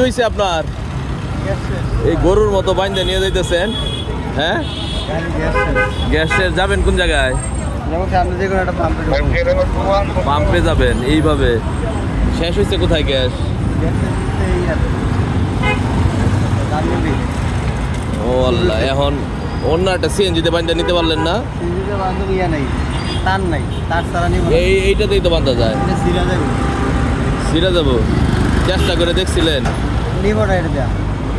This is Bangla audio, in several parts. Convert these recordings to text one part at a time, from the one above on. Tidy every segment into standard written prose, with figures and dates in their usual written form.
হয়েছে আপনার এই গরুর মতো বাইন্দা নিয়ে যাইতেছেন? হ্যাঁ, গ্যাসের যাবেন কোন জায়গায়? পাম্পে যাবেন এইভাবে? শেষ হয়েছে কোথায় গ্যাস? ও আল্লাহ, এখন অন্য একটা সিএনজিতে বান্ধা নিতে পারলেন না? এইটাতেই তো বান্ধা যায়। সিরা যাবো, চেষ্টা করে দেখছিলেন?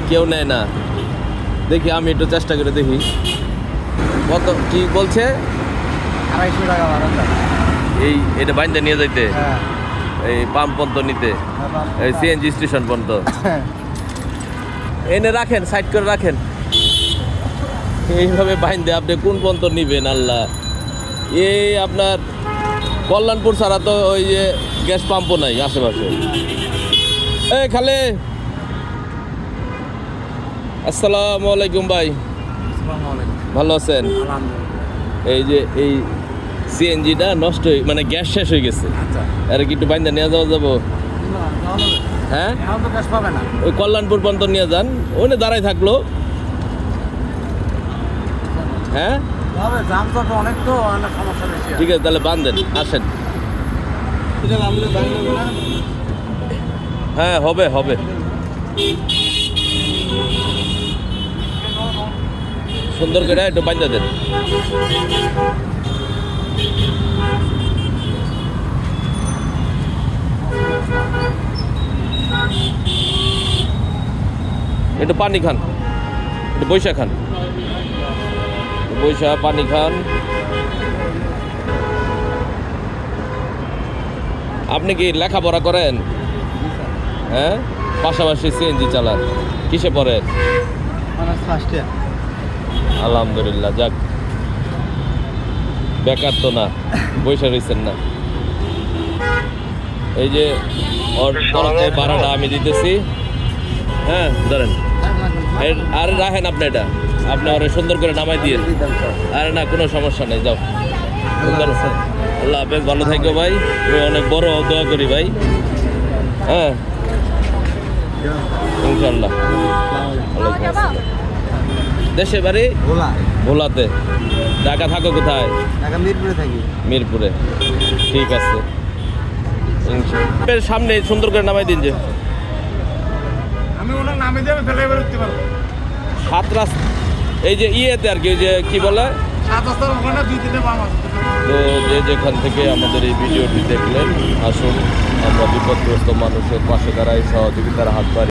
কেউ নেয় না। দেখি আমি একটু চেষ্টা করে দেখি। কত কি বলছে? 250 টাকা ভাড়া। এটা বাইন্দা নিয়ে যাইতে? এই পাম্প পর্যন্ত নিতে, এই সিএনজি স্টেশন পর্যন্ত? এনে রাখেন, সাইড করে রাখেন। এইভাবে বাইন্দে আপনি কোন পর্যন্ত নিবেন আল্লাহ? এই আপনার কল্যাণপুর ছাড়া তো ওই যে গ্যাস পাম্পও নাই আশেপাশে। এই খালে, আসসালামু আলাইকুম ভাই। ভালো আছেন? এই যে এই সিএনজিটা নষ্ট হয়ে, মানে গ্যাস শেষ হয়ে গেছে। আর কি একটু বাইন্দা নিয়ে যাওয়া যাবো? হ্যাঁ, ওই কল্যাণপুর পর্যন্ত নিয়ে যান, ওখানে দাঁড়াই থাকলো। হ্যাঁ ঠিক আছে, তাহলে বান্ধেন, আসেন। হ্যাঁ, হবে হবে। সুন্দর করে একটু বান্ধা দেন। একটু পানি খান, একটু বৈশা খান, বৈশা পানি খান। আপনি কি লেখাপড়া করেন? হ্যাঁ, পাশাপাশি সিএনজি চালান? কিসে পড়েন? আলহামদুলিল্লাহ, যাক, বেকার তো না, বৈশা রয়েছেন না। এই যে ওর তরফে ভাড়াটা আমি দিতেছি। হ্যাঁ ধরেন, আর রাখেন আপনি, এটা আপনি ওরা সুন্দর করে নামাই দিয়ে। আরে না, কোনো সমস্যা নেই, যাও। আল্লাহ হাফেজ, ভালো থাকো ভাই। তুমি অনেক বড় দোয়া করি ভাই। হ্যাঁ, ইনশাল্লাহ। দেশে বাড়ি ভোলাতে? ঢাকা থাকো কোথায়? মিরপুরে থাকি। মিরপুরে, ঠিক আছে। সামনে সুন্দর করে নামাই দিন। যে আমি ওনার নামে দিয়ে ফেলে বেরোতে পারবো। সাত রাস্তা, এই যে ইয়েতে আর কি, ওই যে কি বলে, 7 রাস্তার ওখানে 2-3টে বাম আছে। তো যে যেখান থেকে আমাদের এই ভিডিওটি দেখলেন, আসুন আমরা বিপদগ্রস্ত মানুষের পাশে দাঁড়াই, সহযোগিতার হাত বাড়ি।